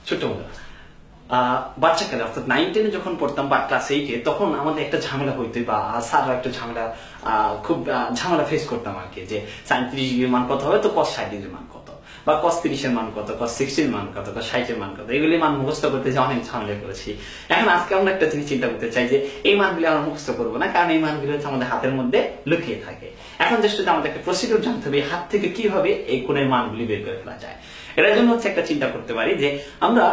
ছোট্ট বাচ্চাকালে অর্থাৎ 9-10 যখন পড়তাম বা ক্লাস 8-এ, তখন আমাদের একটা ঝামেলা হইতো বা স্যাররা একটা ঝামেলা খুব ঝামেলা ফেস করতাম আর কি, যে sin 30 ডিগ্রির মান কত হবে, তো cos 60 ডিগ্রির মান কত, বা cos 30 এর মান কত, cos 60 এর মান কত, cos 60 এর মান কত, এগুলি মান মুখস্থ করতে যে অনেক ঝামেলা করেছি। এখন আজকে আমরা একটা জিনিস চিন্তা করতে চাই যে এই মানগুলি আমরা মুখস্থ করবো না, কারণ এই মানগুলি হচ্ছে আমাদের হাতের মধ্যে লুকিয়ে থাকে। এখন জাস্ট আমাদের একটা প্রসিডিউর জানতে হবে, হাত থেকে কিভাবে এই কোণের মানগুলি বের করে ফেলা যায়। এটার জন্য হচ্ছে একটা চিন্তা করতে পারি যে আমরা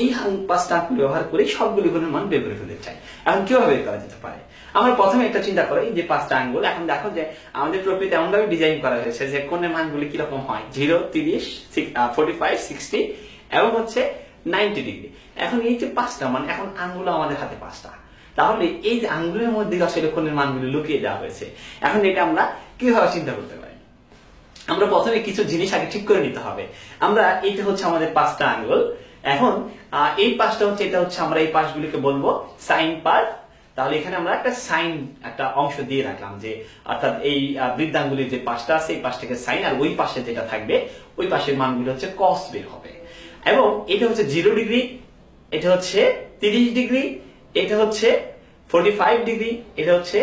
এই 5টা আঙ্গুল ব্যবহার করে সবগুলি কোণের মান বের করে ফেলতে চাই। এখন কিভাবে বের করা যেতে পারে? আমরা প্রথমে একটা চিন্তা করি যে 5টা আঙ্গুল। এখন দেখো যে আমাদের প্রকৃতি এমন ভাবে ডিজাইন করা হয়েছে যে কোণের মানগুলি কিরকম হয়, 0, 30, 45, 60 এবং হচ্ছে 90 ডিগ্রি। এখন এই যে 5টা মান, এখন আঙ্গুল আমাদের হাতে 5টা, তাহলে এই যে আঙ্গুলের মধ্যে আসলে কোণের মানগুলি লুকিয়ে দেওয়া হয়েছে। এখন এটা আমরা কিভাবে চিন্তা করতে পারি? আমরা প্রথমে কিছু জিনিস আগে ঠিক করে নিতে হবে। আমরা এটা হচ্ছে আমাদের 5টা আঙ্গুল। এখন এই 5টা হচ্ছে, এটা হচ্ছে আমরা এই পাশগুলিকে বলবো সাইন পার্ট। তাহলে এখানে আমরা একটা সাইন একটা অংশ দিয়ে রাখলাম, যে অর্থাৎ এই বৃদ্ধাঙ্গুলির যে 5টা আছে এই পাশটাকে সাইন, আর ওই পাশে যেটা থাকবে ওই পাশের মানগুলো হচ্ছে কস বের হবে। এবং এটা হচ্ছে 0 ডিগ্রি, এটা হচ্ছে 30 ডিগ্রি, এটা হচ্ছে 45 ডিগ্রি, এটা হচ্ছে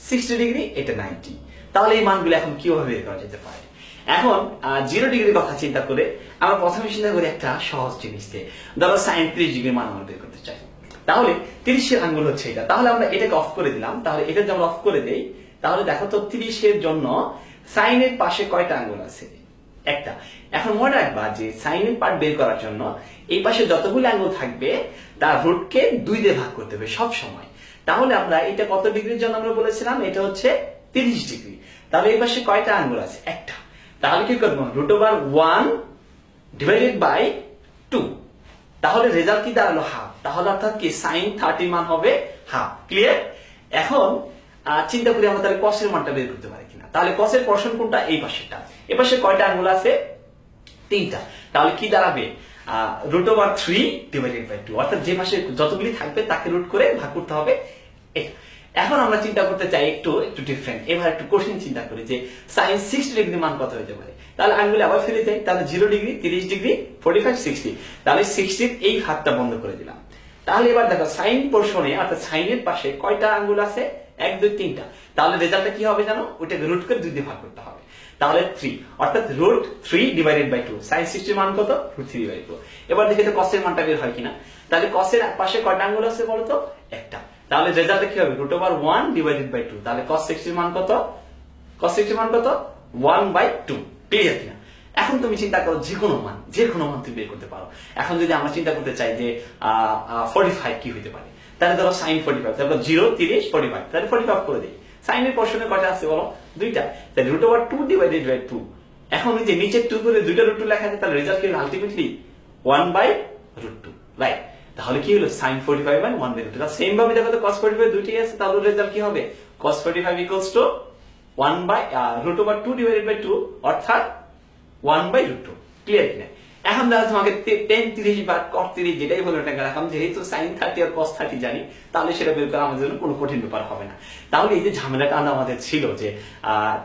60 ডিগ্রি, এটা 90। তাহলে এই মানগুলো এখন কিভাবে বের করা যেতে পারে? এখন 0 ডিগ্রির কথা চিন্তা করে আমরা প্রথমে চিন্তা করি একটা সহজ জিনিসকে, ধরো sin 30 ডিগ্রির মান আমরা বের করতে চাই। তাহলে 30 এর আঙ্গুল হচ্ছে এটা, তাহলে আমরা এটাকে অফ করে দিলাম। তাহলে এটা যদি আমরা অফ করে দেই, তাহলে দেখো তো 30 এর জন্য সাইন এর পাশে কয়টা আঙ্গুল আছে? একটা। এখন মনে রাখবা যে সাইন এর পার্ট বের করার জন্য এই পাশে যতগুলো আঙ্গুল থাকবে তার রুটকে 2 দিয়ে ভাগ করতে হবে সব সময়। তাহলে আমরা এটা কত ডিগ্রির জন্য আমরা বলেছিলাম, এটা হচ্ছে 30 ডিগ্রি। তাহলে এই পাশে কয়টা আঙ্গুল আছে? একটা। তাহলে কি করবো, √1 ডিভাইডেড বাই 2। তাহলে রেজাল্ট কি দাঁড়ালো? হাফ। তাহলে অর্থাৎ কি সাইন 30 মান হবে হাফ। ক্লিয়ার? এখন চিন্তা করি আমরা তাহলে কসের মানটা বের করতে পারি কিনা। তাহলে কসের পোরশন কোনটা? এই পাশেরটা। এই পাশে কয়টা আঙ্গুল আছে? 3টা। তাহলে কি দাঁড়াবে? √3 ডিভাইডেড বাই 2, অর্থাৎ যে পাশে যতগুলি থাকবে তাকে রুট করে ভাগ করতে হবে। এখন আমরা চিন্তা করতে চাই একটু ডিফারেন্ট। এবার একটু কঠিন চিন্তা করি যে sin 60 ডিগ্রি মান কত হতে পারে। তাহলে আঙ্গুলে আবার ফিরে যাই। তাহলে 0 ডিগ্রি, 30 ডিগ্রি, 45, 60। তাহলে 60 এই ভাগটা বন্ধ করে দিলাম। তাহলে এবার দেখো সাইন পোরশনে অর্থাৎ সাইনের পাশে কয়টা আঙ্গুল আছে? 1, 2, 3টা। তাহলে রেজাল্টটা কি হবে জানো? ওটাকে রুট করে 2 দিয়ে ভাগ করতে হবে। তাহলে 3, অর্থাৎ √3 ডিভাইডেড বাই 2। sin 60 মান কত? √3 বাই 2। এবার দেখি তো কসের মানটা বের হয় কিনা। তাহলে কসের পাশে কয়টা আঙ্গুল আছে বলো তো? একটা। তাহলে রেজাল্টটা কি হবে? √1 ডিভাইডেড বাই 2। তাহলে cos 60 মান কত? cos 60 মান কত? 1/2। ক্লিয়ার কিনা? এখন তুমি চিন্তা করো যে কোনো মান তুমি বের করতে পারো। এখন যদি আমরা চিন্তা করতে চাই যে 45 কি হতে পারে, তাহলে ধরো sin 45, তারপর 0, 30, 45, তাহলে 45 করে দিই। সাইন এর পোরশনে কয়টা আছে বলো? 2টা। তাহলে √2 ডিভাইডেড বাই 2। এখন ওই যে নিচে 2 করে 2টা √2 লেখা আছে, তাহলে রেজাল্ট কি হবে? Ultimately 1/√2, right? তাহলে কি হলো? sin 45/1/√2। সেম ভাবে দেখো তো cos 45 দুইটি আছে, তাহলে রেজাল্ট কি হবে? cos 45 √2 ডিভাইডেড বাই 2, অর্থাৎ 1/√2। ক্লিয়ার কিনা? এখন দেখো তোমাকে tan 30 বা cos 30 যেটাই বলো না কেন, এখন যেহেতু sin 30 আর cos 30 জানি, তাহলে সেটা বের করা আমাদের জন্য কোনো কঠিন ব্যাপার হবে না। তাহলে এই যে ঝামেলাটা আমাদের ছিল যে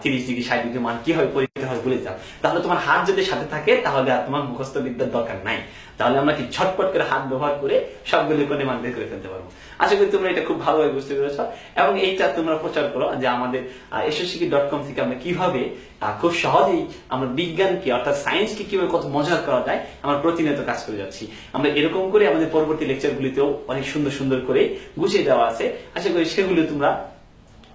30 ডিগ্রি 60 ডিগ্রি মান কিভাবে পরীক্ষা হয় বলে যাও, তাহলে তোমার হাত যদি সাথে থাকে তাহলে আর তোমার মুখস্থ বিদ্যার দরকার নাই। তাহলে আমরা কি ঝটপট করে হাত ব্যবহার করে সবগুলো কোণের মান বের করে ফেলতে পারবো। আশা করি তোমরা এটা খুব ভালোভাবে বুঝতে পেরেছো এবং এইটা তোমরা প্রচার করো যে আমাদের ssiki.com থেকে আমরা কিভাবে খুব সহজেই আমরা বিজ্ঞানকে অর্থাৎ সায়েন্সকে কিভাবে কত মজার করা যায় আমরা প্রতিনিয়ত কাজ করে যাচ্ছি। আমরা এরকম করে আমাদের পরবর্তী লেকচারগুলিতেও অনেক সুন্দর সুন্দর করে গুছিয়ে দেওয়া আছে। আশা করি সেগুলো তোমরা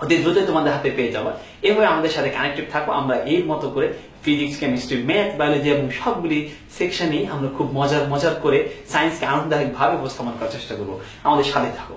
অতি দ্রুতই তোমাদের হাতে পেয়ে যাবো। এভাবে আমাদের সাথে কানেক্টেড থাকো। আমরা এর মতো করে ফিজিক্স, কেমিস্ট্রি, ম্যাথ, বায়োলজি এবং সবগুলি সেকশনেই আমরা খুব মজার করে সায়েন্সকে আনন্দদায়ক ভাবে উপস্থাপন করার চেষ্টা করবো। আমাদের সাথে থাকো।